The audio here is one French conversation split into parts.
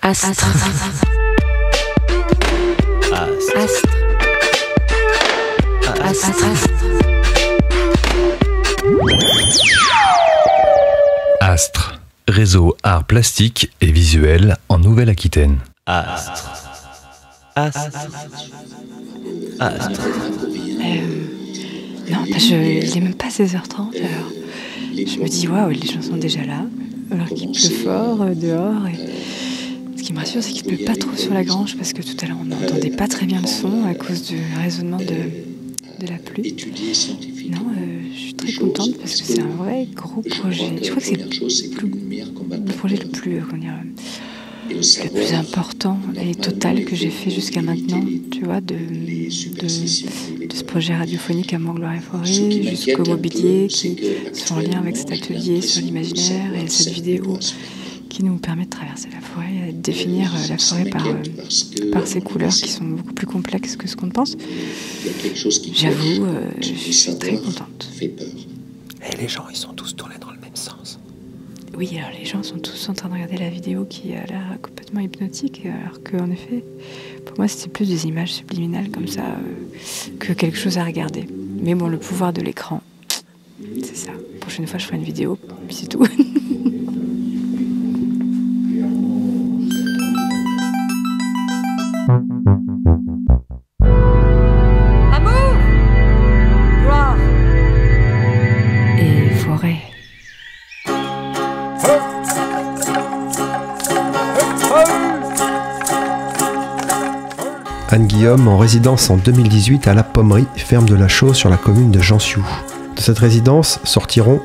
Astre. Astre. Astre. Astre, réseau art plastique et visuel en Nouvelle-Aquitaine. Astre. Astre. Astre. Non, il n'est même pas 16h30, alors je me dis waouh, les gens sont déjà là, alors qu'il pleut fort dehors. Et ce qui me rassure, c'est qu'il ne pleut pas trop sur la grange, parce que tout à l'heure on n'entendait pas très bien le son à cause du résonnement de la pluie. Non, je suis très contente parce que c'est un vrai gros projet. Je crois que c'est le projet le plus important et total que j'ai fait jusqu'à maintenant, tu vois, de ce projet radiophonique Amour, Gloire et Forêt jusqu'au mobilier qui sont en lien avec cet atelier sur l'imaginaire et cette vidéo qui nous permet de traverser la forêt et de définir la forêt par ses couleurs qui sont beaucoup plus complexes que ce qu'on pense. J'avoue, je suis très contente. Et les gens, ils sont tous tournés dans le même sens. Oui, alors les gens sont tous en train de regarder la vidéo qui a l'air complètement hypnotique, alors qu'en effet, pour moi, c'était plus des images subliminales comme ça que quelque chose à regarder. Mais bon, le pouvoir de l'écran, c'est ça. La prochaine fois, je ferai une vidéo, puis c'est tout. Amour, gloire Et forêt. Anne-Guillaume en résidence en 2018 à la Pommerie, ferme de la Chaux sur la commune de Jansiou. De cette résidence sortiront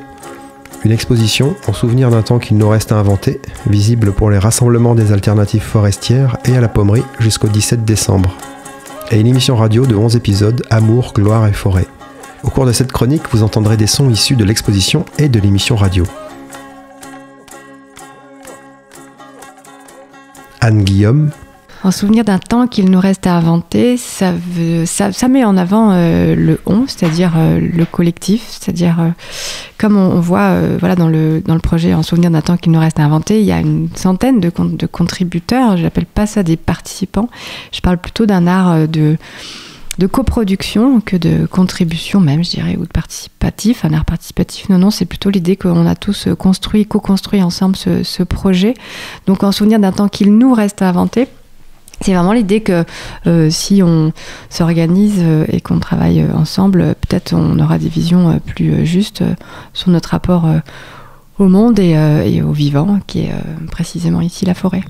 une exposition en souvenir d'un temps qu'il nous reste à inventer, visible pour les rassemblements des alternatives forestières et à la Pommerie jusqu'au 17 décembre. Et une émission radio de 11 épisodes, Amour, Gloire et Forêt. Au cours de cette chronique, vous entendrez des sons issus de l'exposition et de l'émission radio. Anne-Guillaume. En souvenir d'un temps qu'il nous reste à inventer, ça met en avant le on, c'est-à-dire le collectif, c'est-à-dire comme on voit voilà, dans le projet En souvenir d'un temps qu'il nous reste à inventer, il y a une centaine de contributeurs, je n'appelle pas ça des participants, je parle plutôt d'un art de coproduction que de contribution même, je dirais, ou de participatif, un art participatif. Non, c'est plutôt l'idée qu'on a tous co-construit ensemble ce projet. Donc en souvenir d'un temps qu'il nous reste à inventer, c'est vraiment l'idée que si on s'organise et qu'on travaille ensemble, peut-être on aura des visions plus justes sur notre rapport au monde et au vivant, qui est précisément ici la forêt.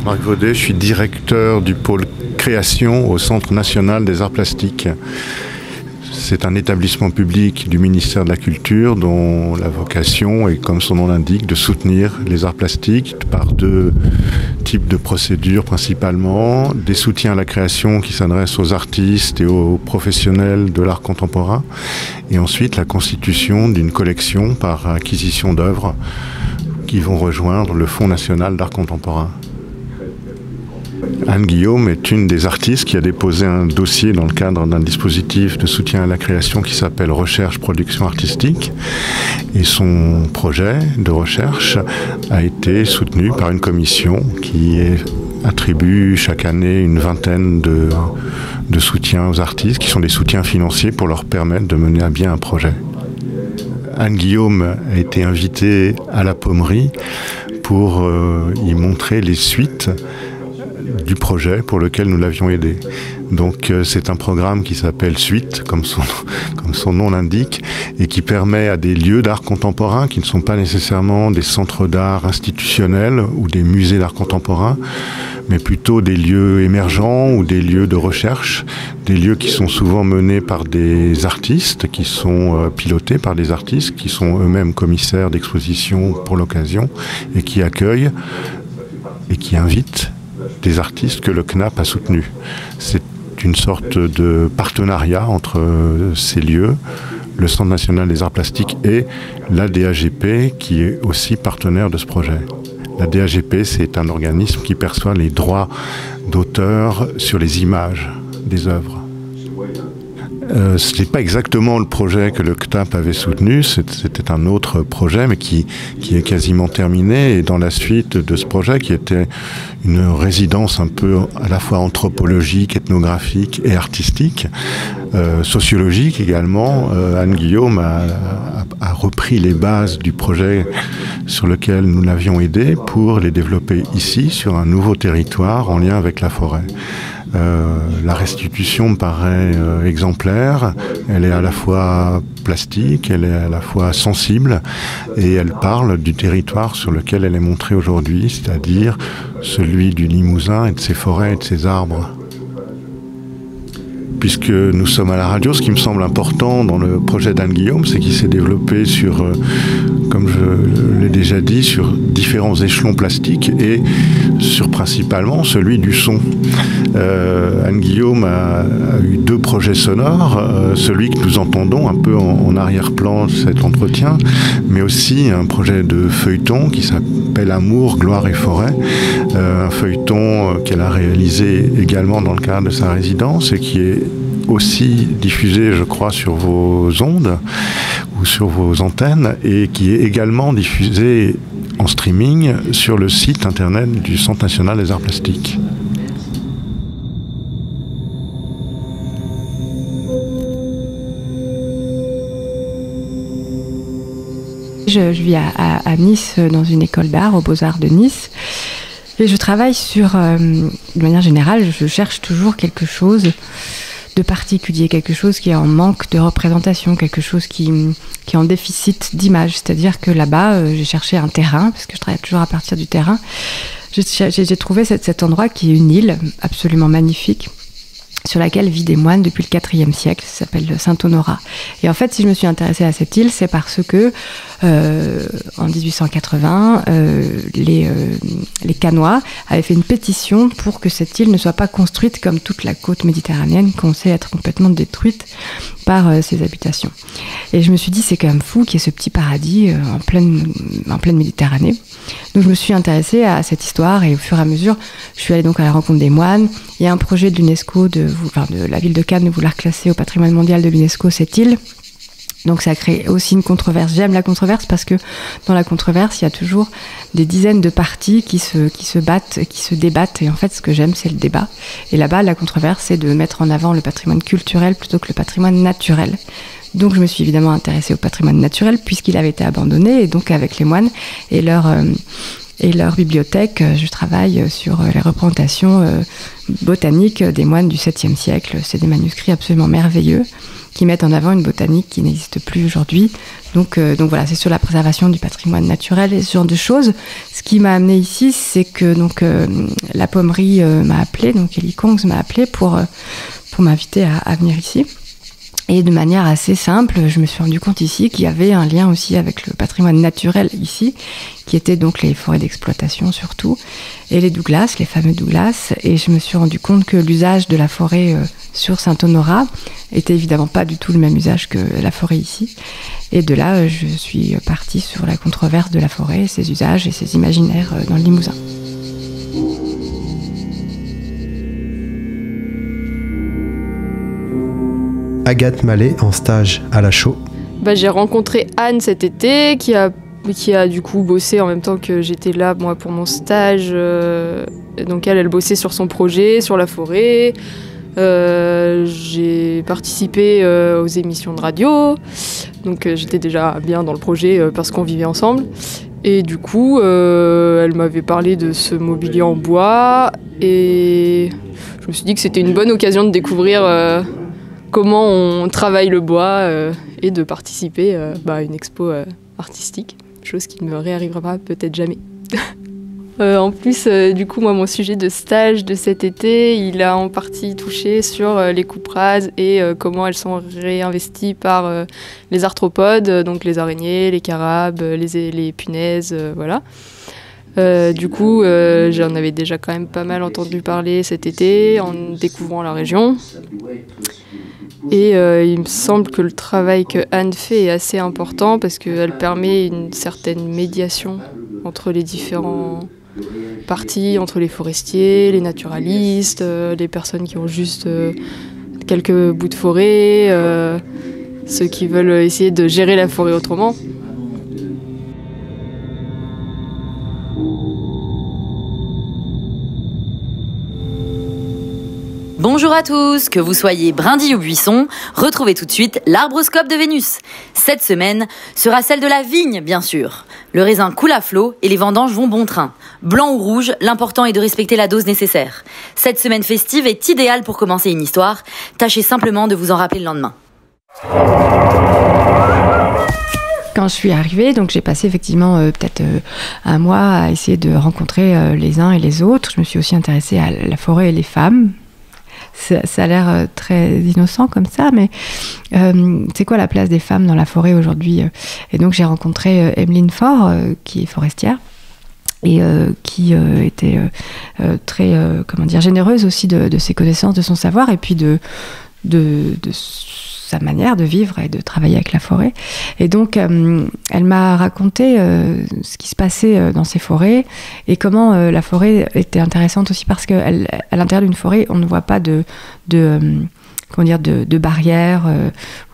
Marc Vaudet, je suis directeur du pôle création au Centre national des arts plastiques. C'est un établissement public du ministère de la Culture dont la vocation est, comme son nom l'indique, de soutenir les arts plastiques par deux types de procédures principalement. Des soutiens à la création qui s'adressent aux artistes et aux professionnels de l'art contemporain. Et ensuite la constitution d'une collection par acquisition d'œuvres qui vont rejoindre le Fonds national d'art contemporain. Anne-Guillaume est une des artistes qui a déposé un dossier dans le cadre d'un dispositif de soutien à la création qui s'appelle Recherche Production Artistique. Et son projet de recherche a été soutenu par une commission qui attribue chaque année une vingtaine de soutiens aux artistes, qui sont des soutiens financiers pour leur permettre de mener à bien un projet. Anne-Guillaume a été invitée à la Pommerie pour y montrer les suites du projet pour lequel nous l'avions aidé. Donc c'est un programme qui s'appelle Suite, comme son nom l'indique, et qui permet à des lieux d'art contemporain qui ne sont pas nécessairement des centres d'art institutionnels ou des musées d'art contemporain, mais plutôt des lieux émergents ou des lieux de recherche, des lieux qui sont souvent menés par des artistes, qui sont pilotés par des artistes, qui sont eux-mêmes commissaires d'exposition pour l'occasion, et qui accueillent et qui invitent des artistes que le CNAP a soutenus. C'est une sorte de partenariat entre ces lieux, le Centre national des arts plastiques et la DAGP, qui est aussi partenaire de ce projet. La DAGP, c'est un organisme qui perçoit les droits d'auteur sur les images des œuvres. Ce n'est pas exactement le projet que le CTAP avait soutenu, c'était un autre projet, mais qui est quasiment terminé. Et dans la suite de ce projet, qui était une résidence un peu à la fois anthropologique, ethnographique et artistique, sociologique également, Anne Guillaume a repris les bases du projet sur lequel nous l'avions aidé pour les développer ici, sur un nouveau territoire en lien avec la forêt. La restitution me paraît exemplaire, elle est à la fois plastique, elle est à la fois sensible et elle parle du territoire sur lequel elle est montrée aujourd'hui, c'est-à-dire celui du Limousin et de ses forêts et de ses arbres. Puisque nous sommes à la radio, ce qui me semble important dans le projet d'Anne Guillaume, c'est qu'il s'est développé sur, comme je l'ai déjà dit, sur différents échelons plastiques et sur principalement celui du son. Anne Guillaume a eu 2 projets sonores, celui que nous entendons un peu en arrière-plan de cet entretien, mais aussi un projet de feuilleton qui s'appelle Amour, gloire et forêt, un feuilleton qu'elle a réalisé également dans le cadre de sa résidence et qui est aussi diffusé, je crois, sur vos ondes ou sur vos antennes et qui est également diffusé en streaming sur le site internet du Centre national des arts plastiques. Je vis à Nice, dans une école d'art, aux Beaux-Arts de Nice. Et je travaille sur, de manière générale, je cherche toujours quelque chose de particulier, quelque chose qui est en manque de représentation, quelque chose qui est en déficit d'image. C'est-à-dire que là-bas, j'ai cherché un terrain, parce que je travaille toujours à partir du terrain. J'ai trouvé cet endroit qui est une île absolument magnifique, sur laquelle vivent des moines depuis le IVe siècle, ça s'appelle Saint-Honorat. Et en fait, si je me suis intéressée à cette île, c'est parce que en 1880, les Canois avaient fait une pétition pour que cette île ne soit pas construite comme toute la côte méditerranéenne, qu'on sait être complètement détruite par ces habitations. Et je me suis dit, c'est quand même fou qu'il y ait ce petit paradis en pleine Méditerranée. Donc je me suis intéressée à cette histoire et au fur et à mesure, je suis allée donc à la rencontre des moines. Il y a un projet de l'UNESCO, de la ville de Cannes, de vouloir classer au patrimoine mondial de l'UNESCO cette île. Donc ça crée aussi une controverse. J'aime la controverse parce que dans la controverse, il y a toujours des dizaines de parties qui se battent, qui se débattent. Et en fait, ce que j'aime, c'est le débat. Et là-bas, la controverse, c'est de mettre en avant le patrimoine culturel plutôt que le patrimoine naturel. Donc je me suis évidemment intéressée au patrimoine naturel puisqu'il avait été abandonné. Et donc avec les moines et leur bibliothèque, je travaille sur les représentations botaniques des moines du 7e siècle. C'est des manuscrits absolument merveilleux qui mettent en avant une botanique qui n'existe plus aujourd'hui. Donc voilà, c'est sur la préservation du patrimoine naturel et ce genre de choses. Ce qui m'a amenée ici, c'est que la pommerie m'a appelée, donc Ellie Kongs m'a appelée pour m'inviter à venir ici. Et de manière assez simple, je me suis rendu compte ici qu'il y avait un lien aussi avec le patrimoine naturel ici, qui étaient donc les forêts d'exploitation surtout, et les Douglas, les fameux Douglas. Et je me suis rendu compte que l'usage de la forêt sur Saint-Honorat était évidemment pas du tout le même usage que la forêt ici. Et de là, je suis partie sur la controverse de la forêt, ses usages et ses imaginaires dans le Limousin. Agathe Mallet en stage à la Chaux. J'ai rencontré Anne cet été qui a du coup bossé en même temps que j'étais là moi pour mon stage. Donc elle bossait sur son projet, sur la forêt. J'ai participé aux émissions de radio. Donc j'étais déjà bien dans le projet parce qu'on vivait ensemble. Et du coup, elle m'avait parlé de ce mobilier en bois. Et je me suis dit que c'était une bonne occasion de découvrir comment on travaille le bois et de participer à une expo artistique, chose qui ne me réarrivera peut-être jamais. En plus, du coup, moi, mon sujet de stage de cet été, il a en partie touché sur les coupes rases et comment elles sont réinvesties par les arthropodes, donc les araignées, les carabes, les punaises, voilà. Du coup, j'en avais déjà quand même pas mal entendu parler cet été en découvrant la région. Et il me semble que le travail que Anne fait est assez important parce qu'elle permet une certaine médiation entre les différents parties, entre les forestiers, les naturalistes, les personnes qui ont juste quelques bouts de forêt, ceux qui veulent essayer de gérer la forêt autrement. Bonjour à tous, que vous soyez brindilles ou buissons, retrouvez tout de suite l'arbroscope de Vénus. Cette semaine sera celle de la vigne, bien sûr. Le raisin coule à flot et les vendanges vont bon train. Blanc ou rouge, l'important est de respecter la dose nécessaire. Cette semaine festive est idéale pour commencer une histoire. Tâchez simplement de vous en rappeler le lendemain. Quand je suis arrivée, donc j'ai passé effectivement peut-être un mois à essayer de rencontrer les uns et les autres. Je me suis aussi intéressée à la forêt et les femmes. Ça a l'air très innocent comme ça, mais c'est quoi la place des femmes dans la forêt aujourd'hui? Et donc j'ai rencontré Emeline Faure, qui est forestière, et qui était très généreuse aussi de ses connaissances, de son savoir, et puis de sa manière de vivre et de travailler avec la forêt. Et donc, elle m'a raconté ce qui se passait dans ces forêts et comment la forêt était intéressante aussi parce qu'à l'intérieur d'une forêt, on ne voit pas de barrières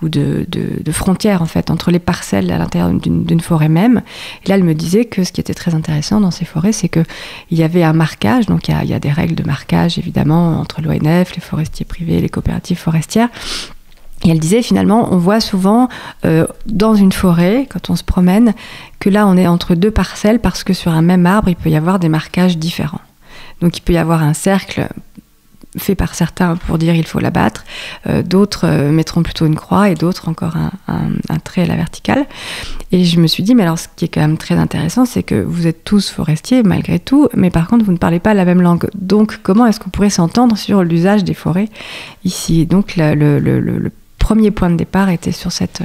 ou de frontières en fait entre les parcelles à l'intérieur d'une forêt même. Et là, elle me disait que ce qui était très intéressant dans ces forêts, c'est qu'il y avait un marquage, donc il y a des règles de marquage évidemment entre l'ONF, les forestiers privés, les coopératives forestières. Et elle disait finalement, on voit souvent dans une forêt, quand on se promène, que là on est entre deux parcelles parce que sur un même arbre, il peut y avoir des marquages différents. Donc il peut y avoir un cercle fait par certains pour dire il faut l'abattre, d'autres mettront plutôt une croix et d'autres encore un trait à la verticale. Et je me suis dit, mais alors ce qui est quand même très intéressant, c'est que vous êtes tous forestiers malgré tout, mais par contre vous ne parlez pas la même langue. Donc comment est-ce qu'on pourrait s'entendre sur l'usage des forêts ici? Donc le premier point de départ était sur cette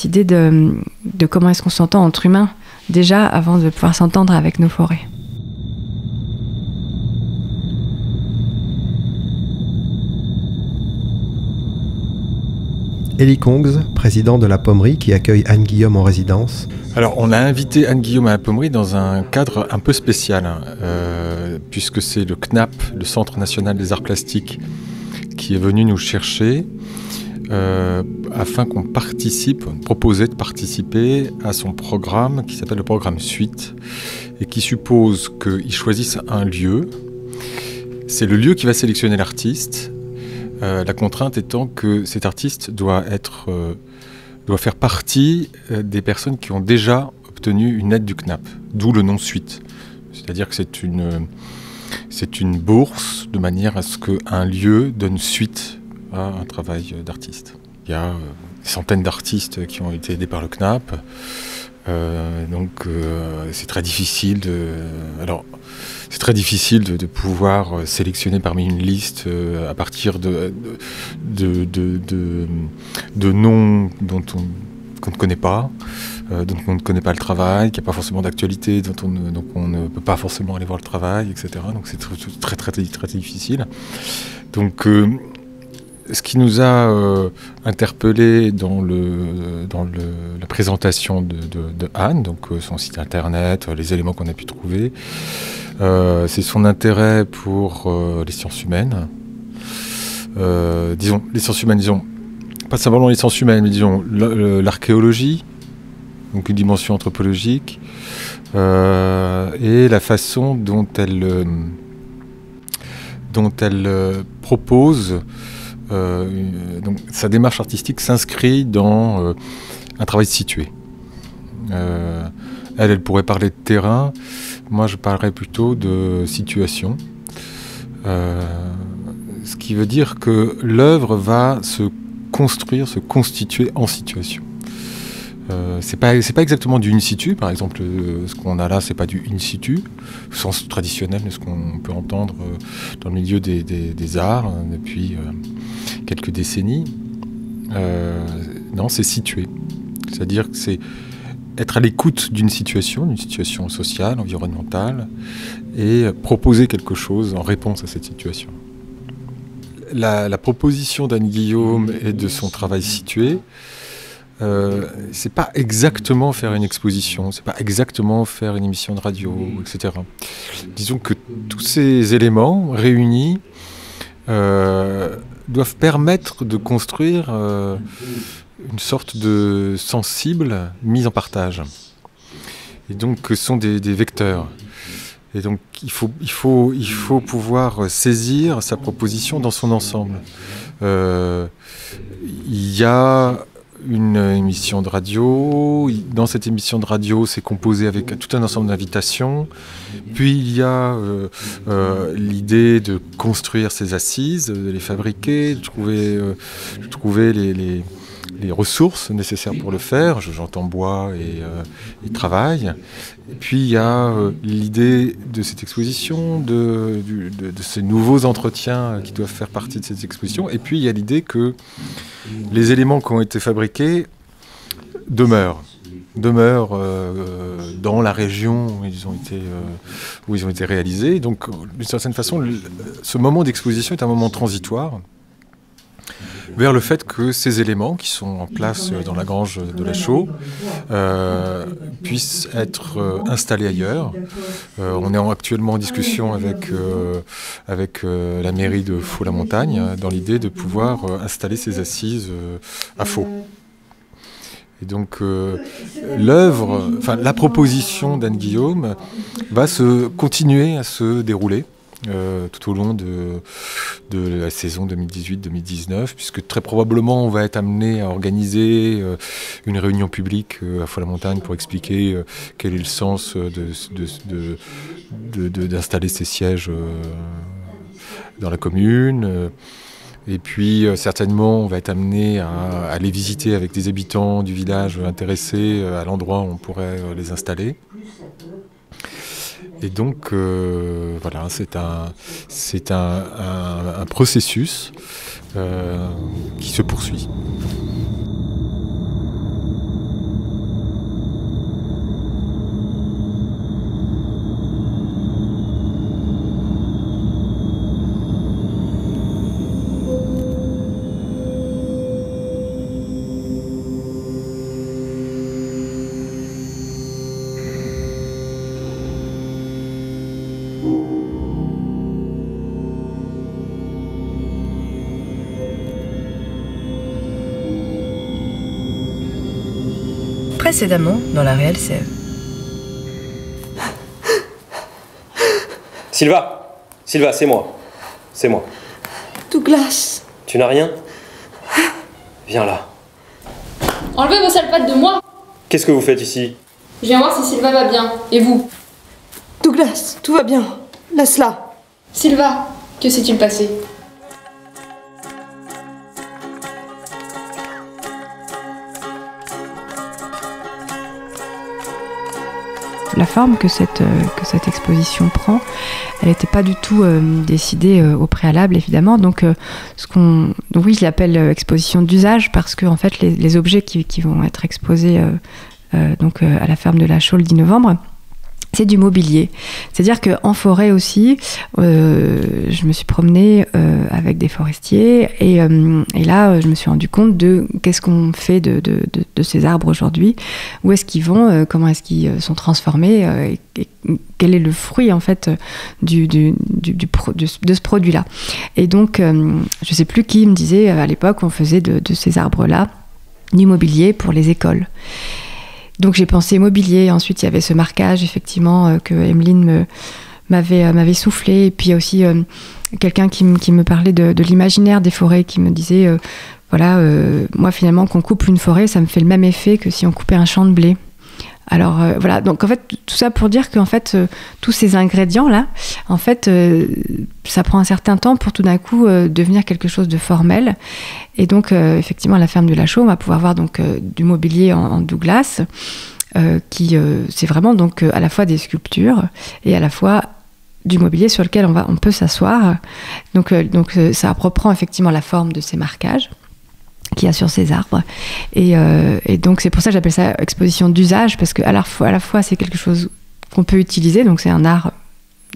idée de comment est-ce qu'on s'entend entre humains, déjà avant de pouvoir s'entendre avec nos forêts. Elie Kongs, président de la Pommerie qui accueille Anne-Guillaume en résidence. Alors, on a invité Anne-Guillaume à la Pommerie dans un cadre un peu spécial, puisque c'est le CNAP, le Centre National des Arts Plastiques, qui est venu nous chercher afin qu'on proposait de participer à son programme qui s'appelle le programme Suite et qui suppose qu'ils choisissent un lieu. C'est le lieu qui va sélectionner l'artiste. La contrainte étant que cet artiste doit faire partie des personnes qui ont déjà obtenu une aide du CNAP, d'où le nom Suite. C'est-à-dire que c'est une bourse de manière à ce qu'un lieu donne suite à un travail d'artiste. Il y a des centaines d'artistes qui ont été aidés par le CNAP, donc c'est très difficile de pouvoir sélectionner parmi une liste à partir de noms qu'on ne connaît pas, dont on ne connaît pas le travail, qui n'a pas forcément d'actualité, donc on ne peut pas forcément aller voir le travail, etc. Donc c'est très, très, très, très difficile. Donc ce qui nous a interpellés dans la présentation de Anne, donc son site internet, les éléments qu'on a pu trouver, c'est son intérêt pour les sciences humaines. Les sciences humaines, pas simplement les sciences humaines, mais disons l'archéologie, donc une dimension anthropologique, et la façon dont elle propose. Donc, sa démarche artistique s'inscrit dans un travail situé. Elle pourrait parler de terrain, moi je parlerais plutôt de situation. Ce qui veut dire que l'œuvre va se construire, se constituer en situation. C'est pas exactement du in situ, par exemple, ce qu'on a là, c'est pas du in situ, au sens traditionnel de ce qu'on peut entendre dans le milieu des arts depuis quelques décennies. Non, c'est situé. C'est-à-dire que c'est être à l'écoute d'une situation sociale, environnementale, et proposer quelque chose en réponse à cette situation. La proposition d'Anne-Guillaume et de son travail situé, c'est pas exactement faire une exposition, c'est pas exactement faire une émission de radio, etc. Disons que tous ces éléments réunis doivent permettre de construire une sorte de sensible mise en partage. Et donc, ce sont des vecteurs. Et donc, il faut pouvoir saisir sa proposition dans son ensemble. Il y a une émission de radio. Dans cette émission de radio, c'est composé avec tout un ensemble d'invitations. Puis il y a l'idée de construire ces assises, de les fabriquer, de trouver les ressources nécessaires pour le faire. J'entends bois et travail. Et puis il y a l'idée de cette exposition, de ces nouveaux entretiens qui doivent faire partie de cette exposition. Et puis il y a l'idée que les éléments qui ont été fabriqués demeurent dans la région où ils ont été réalisés. Donc d'une certaine façon, ce moment d'exposition est un moment transitoire vers le fait que ces éléments qui sont en place dans la grange de la Chaux puissent être installés ailleurs. On est actuellement en discussion avec la mairie de Faux-la-Montagne dans l'idée de pouvoir installer ces assises à Faux. Et donc la proposition d'Anne-Guillaume va continuer à se dérouler tout au long de la saison 2018-2019, puisque très probablement on va être amené à organiser une réunion publique à Faux-la-Montagne pour expliquer quel est le sens d'installer ces sièges dans la commune. Et puis certainement on va être amené à aller visiter avec des habitants du village intéressés à l'endroit où on pourrait les installer. Et donc voilà, c'est un processus qui se poursuit. Précédemment dans la réelle Sève. Sylva, c'est moi. C'est moi. Douglas. Tu n'as rien? Viens là. Enlevez vos sales pattes de moi. Qu'est-ce que vous faites ici? Je viens voir si Sylva va bien. Et vous? Douglas, tout va bien. Laisse-la. Sylva, que s'est-il passé? La forme que cette exposition prend, elle n'était pas du tout décidée au préalable, évidemment. Donc oui, je l'appelle exposition d'usage parce que en fait, les objets qui vont être exposés à la ferme de la Chaux le 10 novembre, c'est du mobilier. C'est-à-dire qu'en forêt aussi, je me suis promenée avec des forestiers et là, je me suis rendu compte de qu'est-ce qu'on fait de ces arbres aujourd'hui, où est-ce qu'ils vont, comment est-ce qu'ils sont transformés, et quel est le fruit en fait de ce produit-là. Et donc, je ne sais plus qui me disait à l'époque, on faisait de ces arbres-là du mobilier pour les écoles. Donc j'ai pensé mobilier, ensuite il y avait ce marquage effectivement que Emeline m'avait soufflé, et puis il y a aussi quelqu'un qui me parlait de l'imaginaire des forêts, qui me disait moi finalement qu'on coupe une forêt, ça me fait le même effet que si on coupait un champ de blé. Alors voilà, donc en fait tout ça pour dire qu'en fait tous ces ingrédients là, en fait ça prend un certain temps pour tout d'un coup devenir quelque chose de formel. Et donc effectivement à la ferme de la Chaux, on va pouvoir voir donc du mobilier en Douglas qui c'est vraiment donc à la fois des sculptures et à la fois du mobilier sur lequel on peut s'asseoir. Donc ça reprend effectivement la forme de ces marquages qu'il y a sur ces arbres. Et donc c'est pour ça que j'appelle ça exposition d'usage, parce qu'à la fois c'est quelque chose qu'on peut utiliser, donc c'est un art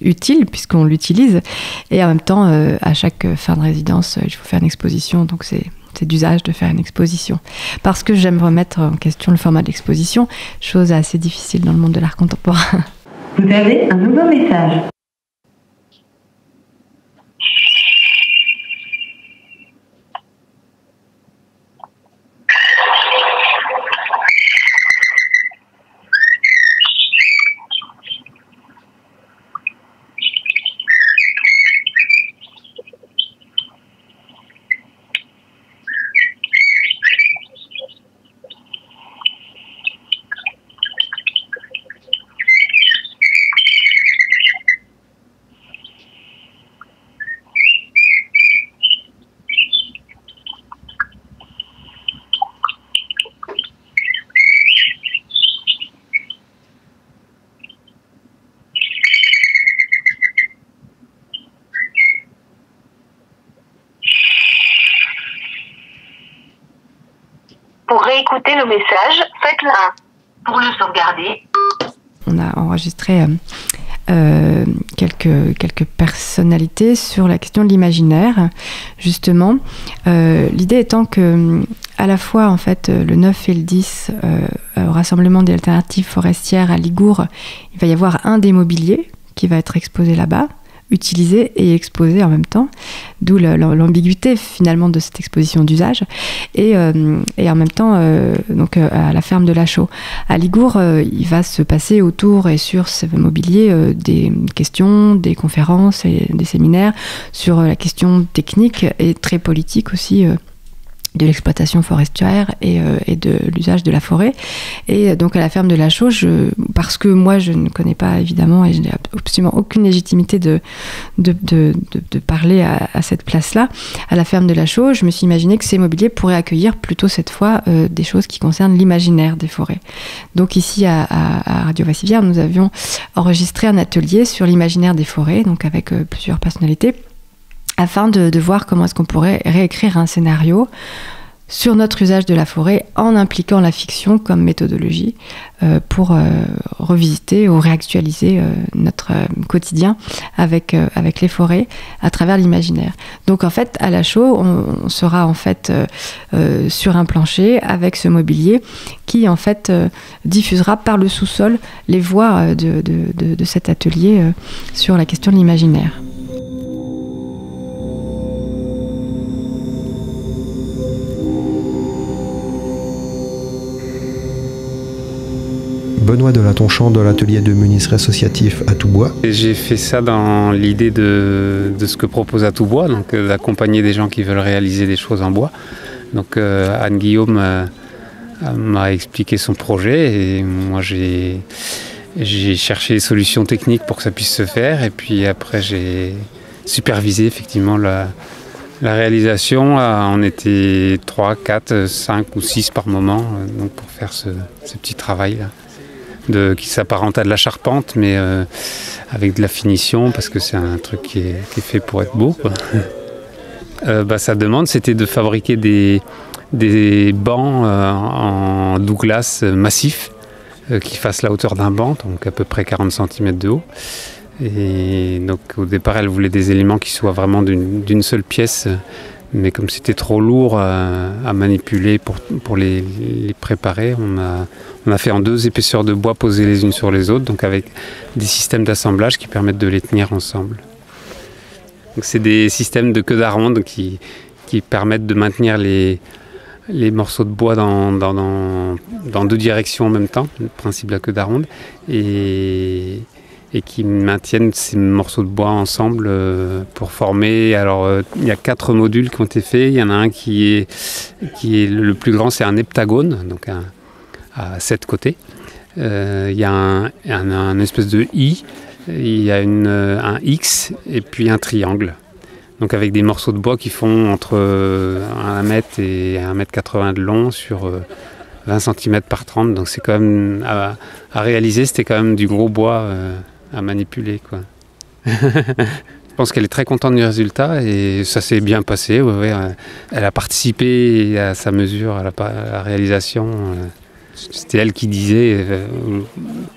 utile puisqu'on l'utilise, et en même temps à chaque fin de résidence il faut faire une exposition, donc c'est d'usage de faire une exposition. Parce que j'aime remettre en question le format de l'exposition, chose assez difficile dans le monde de l'art contemporain. Vous avez un nouveau message. écouter le message, faites le 1. Pour le sauvegarder. On a enregistré quelques personnalités sur la question de l'imaginaire, justement. L'idée étant que, à la fois, en fait, le 9 et le 10, au Rassemblement des alternatives forestières à Ligourd, il va y avoir un des mobiliers qui va être exposé là-bas, utilisé et exposé en même temps, d'où l'ambiguïté finalement de cette exposition d'usage, et en même temps donc à la ferme de la Chaux. À Ligourd, il va se passer autour et sur ce mobilier des questions, des conférences et des séminaires sur la question technique et très politique aussi de l'exploitation forestière et de l'usage de la forêt. Et donc à la ferme de la Chaux, parce que moi je ne connais pas évidemment et je n'ai absolument aucune légitimité de parler à cette place-là, à la ferme de la Chaux, je me suis imaginé que ces mobiliers pourraient accueillir plutôt cette fois des choses qui concernent l'imaginaire des forêts. Donc ici à Radio Vassivière, nous avions enregistré un atelier sur l'imaginaire des forêts, donc avec plusieurs personnalités, afin de voir comment est-ce qu'on pourrait réécrire un scénario sur notre usage de la forêt en impliquant la fiction comme méthodologie pour revisiter ou réactualiser notre quotidien avec les forêts à travers l'imaginaire. Donc en fait, à la Chaux, on sera en fait sur un plancher avec ce mobilier qui en fait diffusera par le sous-sol les voix de cet atelier sur la question de l'imaginaire. Benoît Delatonchant de l'atelier de menuiserie associatif à Toubois. J'ai fait ça dans l'idée de ce que propose à Toubois, donc d'accompagner des gens qui veulent réaliser des choses en bois. Donc Anne-Guillaume m'a expliqué son projet et moi j'ai cherché les solutions techniques pour que ça puisse se faire et puis après j'ai supervisé effectivement la réalisation. On était 3, 4, 5 ou 6 par moment donc pour faire ce petit travail-là. Qui s'apparente à de la charpente, mais avec de la finition, parce que c'est un truc qui est fait pour être beau, quoi. Sa demande, c'était de fabriquer des bancs en Douglas massifs, qui fassent la hauteur d'un banc, donc à peu près 40 cm de haut. Et donc au départ, elle voulait des éléments qui soient vraiment d'une seule pièce, mais comme c'était trop lourd à manipuler pour les préparer, on a fait en 2 épaisseurs de bois posées les unes sur les autres, donc avec des systèmes d'assemblage qui permettent de les tenir ensemble. Donc c'est des systèmes de queue d'aronde qui permettent de maintenir les morceaux de bois dans 2 directions en même temps, le principe de la queue d'aronde, et qui maintiennent ces morceaux de bois ensemble pour former. Alors il y a 4 modules qui ont été faits. Il y en a un qui est le plus grand, c'est un heptagone, donc à 7 côtés. Il y a un espèce de I, il y a un X et puis un triangle. Donc avec des morceaux de bois qui font entre 1 mètre et 1,80 m de long sur 20 cm par 30. Donc c'est quand même à réaliser, c'était quand même du gros bois à manipuler, quoi. Je pense qu'elle est très contente du résultat et ça s'est bien passé. Ouais. Elle a participé à sa mesure, à la réalisation. C'était elle qui disait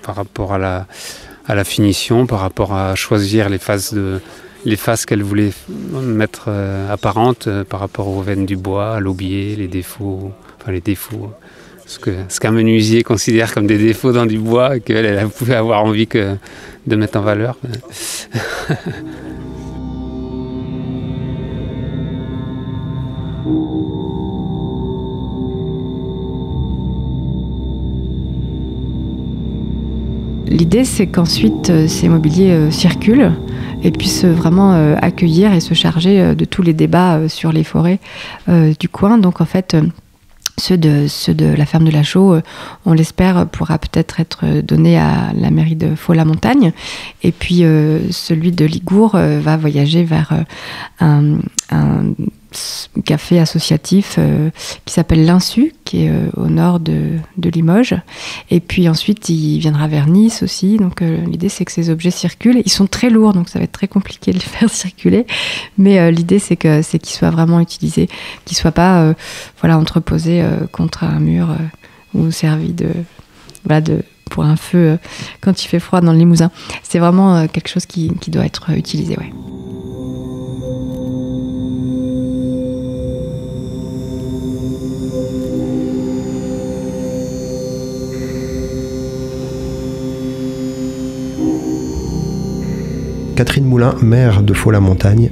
par rapport à la finition, par rapport à choisir les faces qu'elle voulait mettre apparentes par rapport aux veines du bois, à l'aubier, les défauts. Ce qu'un menuisier considère comme des défauts dans du bois, qu'elle pouvait avoir envie de mettre en valeur. L'idée, c'est qu'ensuite, ces mobiliers circulent et puissent vraiment accueillir et se charger de tous les débats sur les forêts du coin. Donc, en fait, ceux de la ferme de la Chaux, on l'espère, pourra peut-être être donné à la mairie de Faux-la-Montagne. Et puis, celui de Ligourd va voyager vers un café associatif qui s'appelle l'Insu, qui est au nord de Limoges. Et puis ensuite, il viendra vers Nice aussi. Donc l'idée, c'est que ces objets circulent. Ils sont très lourds, donc ça va être très compliqué de les faire circuler. Mais l'idée, c'est qu'ils soient vraiment utilisés, qu'ils ne soient pas entreposés contre un mur ou servis pour un feu quand il fait froid dans le Limousin. C'est vraiment quelque chose qui doit être utilisé, ouais. Catherine Moulin, maire de Faux-la-Montagne.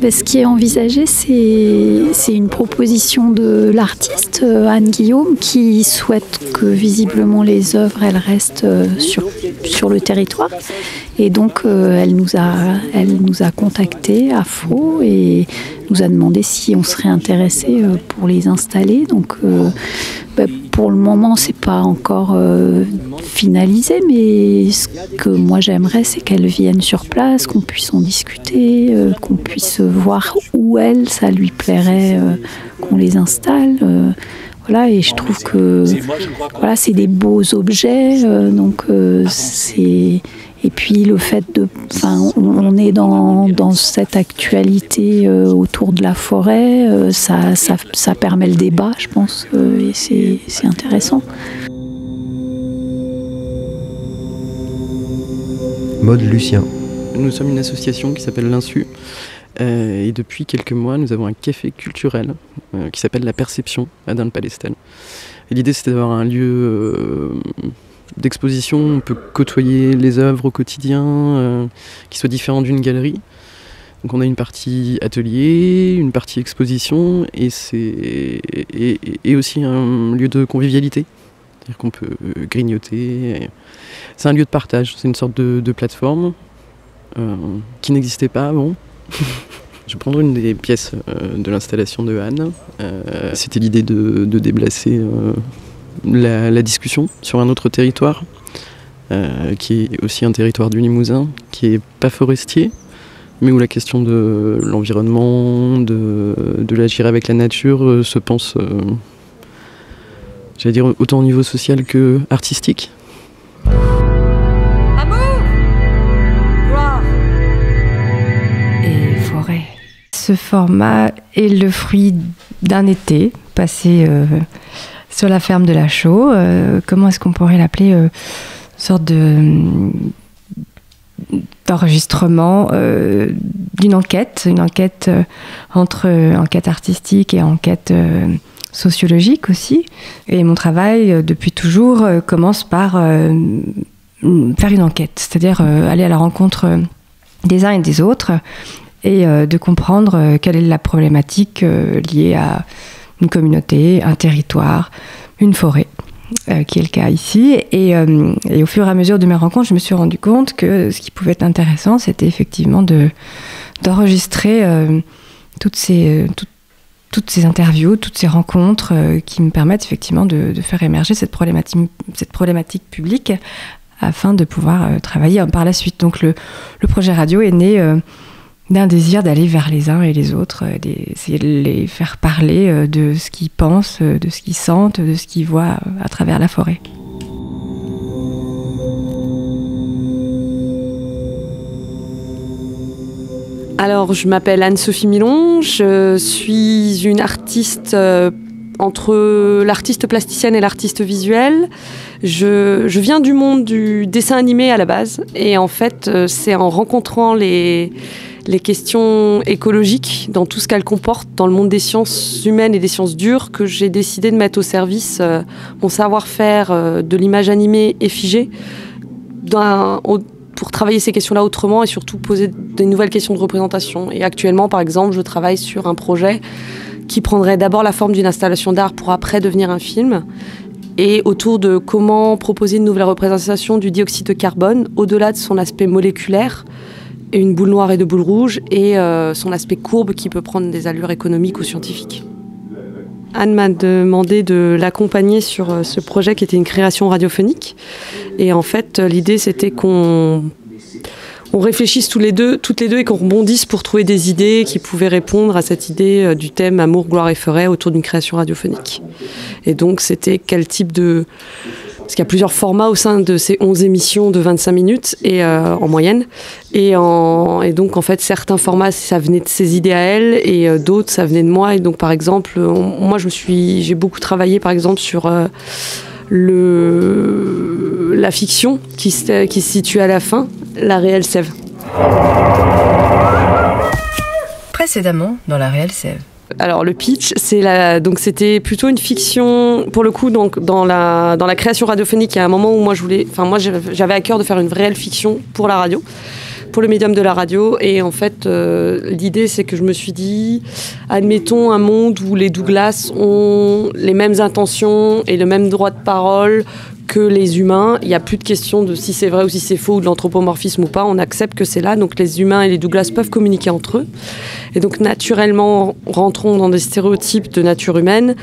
Ce qui est envisagé, c'est une proposition de l'artiste Anne Guillaume qui souhaite que visiblement les œuvres elles restent sur le territoire. Et donc elle nous a contactés à Faux et nous a demandé si on serait intéressé pour les installer. Donc pour le moment, c'est pas encore finalisé, mais ce que moi j'aimerais, c'est qu'elle vienne sur place, qu'on puisse en discuter, qu'on puisse voir où ça lui plairait qu'on les installe. Voilà, et je trouve que c'est des beaux objets, et puis le fait on est dans cette actualité autour de la forêt, ça permet le débat, je pense, et c'est intéressant. Maud Lucien. Nous sommes une association qui s'appelle l'Insu. Et depuis quelques mois, nous avons un café culturel qui s'appelle La Perception à Dun-le-Palestel. Et l'idée, c'est d'avoir un lieu d'exposition, on peut côtoyer les œuvres au quotidien, qui soient différentes d'une galerie. Donc on a une partie atelier, une partie exposition, et aussi un lieu de convivialité. C'est-à-dire qu'on peut grignoter. C'est un lieu de partage, c'est une sorte de plateforme qui n'existait pas avant. Je vais prendre une des pièces de l'installation de Anne. C'était l'idée de déplacer la discussion sur un autre territoire, qui est aussi un territoire du Limousin, qui n'est pas forestier, mais où la question de l'environnement, de l'agir avec la nature se pense, j'allais dire, autant au niveau social que artistique. Ce format est le fruit d'un été passé sur la ferme de la Chaux. Comment est-ce qu'on pourrait l'appeler, une sorte d'enregistrement d'une enquête, entre enquête artistique et enquête sociologique aussi. Et mon travail, depuis toujours, commence par faire une enquête, c'est-à-dire aller à la rencontre des uns et des autres, et de comprendre quelle est la problématique liée à une communauté, un territoire, une forêt, qui est le cas ici. Et au fur et à mesure de mes rencontres, je me suis rendu compte que ce qui pouvait être intéressant, c'était effectivement d'enregistrer toutes ces interviews, toutes ces rencontres qui me permettent effectivement de faire émerger cette problématique publique afin de pouvoir travailler par la suite. Donc le projet radio est né d'un désir d'aller vers les uns et les autres, d'essayer de les faire parler de ce qu'ils pensent, de ce qu'ils sentent, de ce qu'ils voient à travers la forêt. Alors, je m'appelle Anne-Sophie Milon, je suis une artiste entre l'artiste plasticienne et l'artiste visuel. Je viens du monde du dessin animé à la base, et en fait, c'est en rencontrant les questions écologiques dans tout ce qu'elles comportent dans le monde des sciences humaines et des sciences dures que j'ai décidé de mettre au service mon savoir-faire de l'image animée et figée pour travailler ces questions-là autrement et surtout poser des nouvelles questions de représentation. Et actuellement, par exemple, je travaille sur un projet qui prendrait d'abord la forme d'une installation d'art pour après devenir un film, et autour de comment proposer une nouvelle représentation du dioxyde de carbone au-delà de son aspect moléculaire, et une boule noire et deux boules rouges, et son aspect courbe qui peut prendre des allures économiques ou scientifiques. Anne m'a demandé de l'accompagner sur ce projet qui était une création radiophonique. Et en fait, l'idée, c'était qu'on on réfléchisse toutes les deux et qu'on rebondisse pour trouver des idées qui pouvaient répondre à cette idée du thème amour, gloire et forêt autour d'une création radiophonique. Et donc c'était quel type de... Parce qu'il y a plusieurs formats au sein de ces 11 émissions de 25 minutes en moyenne. Et donc, en fait, certains formats, ça venait de ses idées à elle, et d'autres, ça venait de moi. Et donc, par exemple, moi, j'ai beaucoup travaillé, par exemple, sur la fiction qui se situe à la fin, La Réelle Sève. Précédemment, dans La Réelle Sève. Alors le pitch, donc c'était plutôt une fiction pour le coup. Donc dans la création radiophonique, il y a un moment où moi j'avais à cœur de faire une réelle fiction pour la radio, pour le médium de la radio. Et en fait, l'idée c'est que je me suis dit, admettons un monde où les Douglas ont les mêmes intentions et le même droit de parole que les humains. Il n'y a plus de question de si c'est vrai ou si c'est faux, ou de l'anthropomorphisme ou pas. On accepte que c'est là. Donc les humains et les Douglas peuvent communiquer entre eux. Et donc naturellement, rentrons dans des stéréotypes de nature humaine.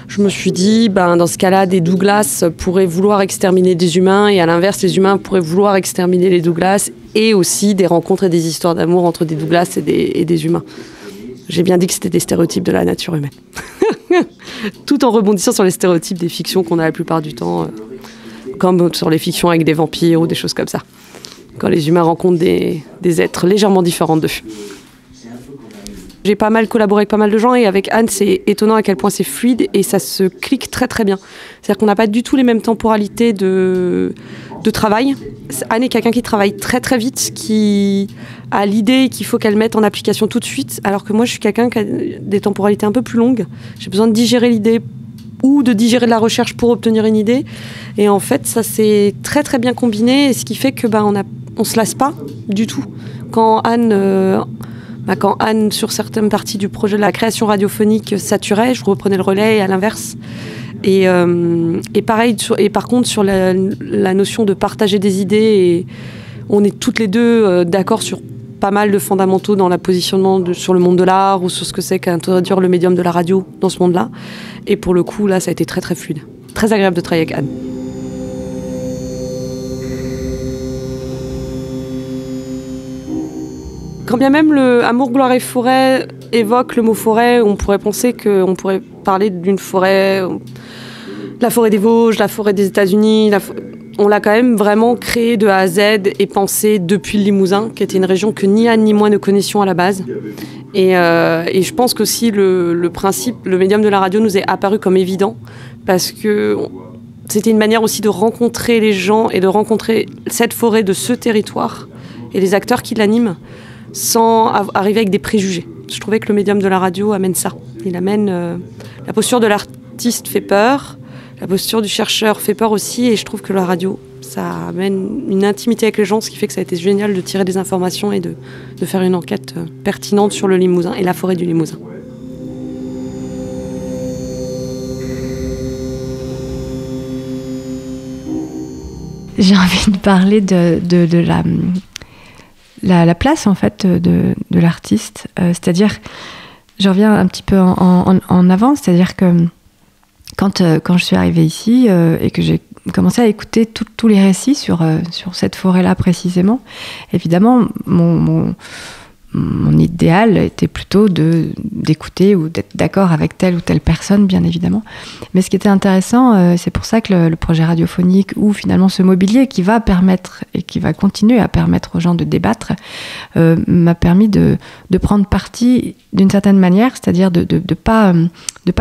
Je me suis dit, dans ce cas-là, des Douglas pourraient vouloir exterminer des humains, et à l'inverse, les humains pourraient vouloir exterminer les Douglas, et aussi des rencontres et des histoires d'amour entre des Douglas et des humains. J'ai bien dit que c'était des stéréotypes de la nature humaine. Tout en rebondissant sur les stéréotypes des fictions qu'on a la plupart du temps, comme sur les fictions avec des vampires ou des choses comme ça. Quand les humains rencontrent des êtres légèrement différents d'eux. J'ai pas mal collaboré avec pas mal de gens, et avec Anne, c'est étonnant à quel point c'est fluide et ça se clique très très bien. C'est-à-dire qu'on n'a pas du tout les mêmes temporalités de travail. Anne est quelqu'un qui travaille très très vite, qui a l'idée qu'il faut qu'elle mette en application tout de suite, alors que moi je suis quelqu'un qui a des temporalités un peu plus longues. J'ai besoin de digérer l'idée ou de digérer de la recherche pour obtenir une idée. Et en fait, ça s'est très très bien combiné, et ce qui fait que on se lasse pas du tout. Quand Anne, sur certaines parties du projet de la création radiophonique saturait, je reprenais le relais, et à l'inverse. Et pareil, et par contre, sur la notion de partager des idées, et on est toutes les deux d'accord sur pas mal de fondamentaux dans le positionnement sur le monde de l'art, ou sur ce que c'est qu'introduire le médium de la radio dans ce monde-là. Et pour le coup, là, ça a été très très fluide. Très agréable de travailler avec Anne. Quand bien même le Amour, gloire et forêt évoque le mot forêt, on pourrait penser qu'on pourrait parler d'une forêt, la forêt des Vosges, la forêt des États-Unis. On l'a quand même vraiment créé de A à Z et pensé depuis le Limousin, qui était une région que ni Anne ni moi ne connaissions à la base. Et je pense qu'aussi le principe, le médium de la radio nous est apparu comme évident, parce que c'était une manière aussi de rencontrer les gens et de rencontrer cette forêt de ce territoire et les acteurs qui l'animent, sans arriver avec des préjugés. Je trouvais que le médium de la radio amène ça. Il amène... la posture de l'artiste fait peur, la posture du chercheur fait peur aussi, et je trouve que la radio, ça amène une intimité avec les gens, ce qui fait que ça a été génial de tirer des informations et de faire une enquête pertinente sur le Limousin et la forêt du Limousin. J'ai envie de parler de la place en fait de l'artiste, c'est-à-dire, je reviens un petit peu en avant, c'est-à-dire que quand je suis arrivée ici et que j'ai commencé à écouter tous les récits sur cette forêt-là précisément, évidemment mon idéal était plutôt d'écouter ou d'être d'accord avec telle ou telle personne, bien évidemment. Mais ce qui était intéressant, c'est pour ça que le projet radiophonique, ou finalement ce mobilier qui va permettre et qui va continuer à permettre aux gens de débattre, m'a permis de prendre parti d'une certaine manière, c'est-à-dire de pas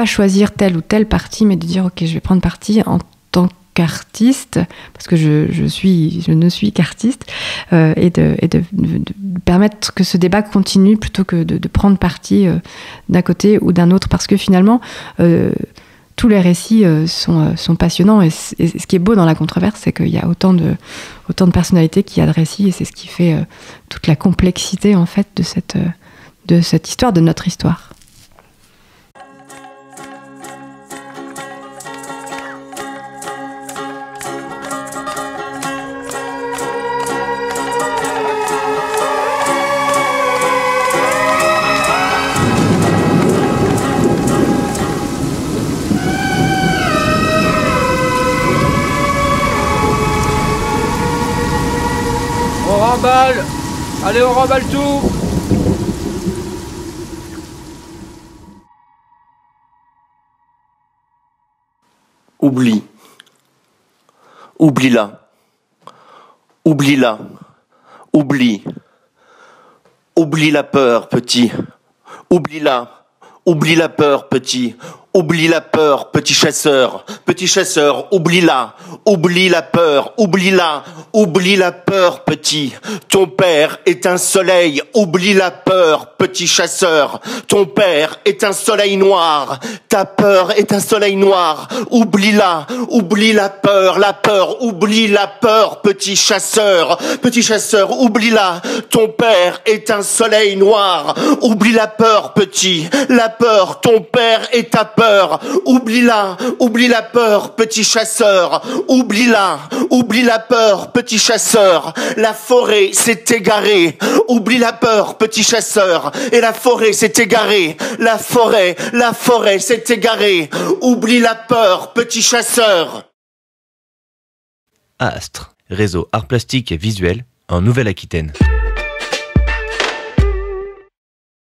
choisir telle ou telle partie, mais de dire ok, je vais prendre parti en tant qu'artiste, parce que je ne suis qu'artiste, et de permettre que ce débat continue plutôt que de prendre parti d'un côté ou d'un autre, parce que finalement tous les récits sont passionnants, et ce qui est beau dans la controverse, c'est qu'il y a autant de personnalités qu'il y a de récits, et c'est ce qui fait toute la complexité en fait de cette histoire, de notre histoire. On remballe. Allez, on remballe tout. Oublie. Oublie-la. Oublie-la. Oublie. Oublie la peur, petit. Oublie-la. Oublie la peur, petit. Oublie la peur, petit chasseur. Petit chasseur, oublie-la. Oublie la peur, oublie-la. Oublie la peur, petit. Ton père est un soleil. Oublie la peur, petit chasseur. Ton père est un soleil noir. Ta peur est un soleil noir. Oublie-la. Oublie la peur, oublie la peur, petit chasseur. Petit chasseur, oublie-la. Ton père est un soleil noir. Oublie la peur, petit. La peur, ton père est ta peur. Oublie-la. Oublie la peur, petit chasseur. Oublie-la. Oublie la peur, petit chasseur. La forêt s'est égarée. Oublie la peur, petit chasseur. Et la forêt s'est égarée. La forêt s'est égarée. Oublie la peur, petit chasseur. Astre, réseau art plastique et visuel en Nouvelle-Aquitaine.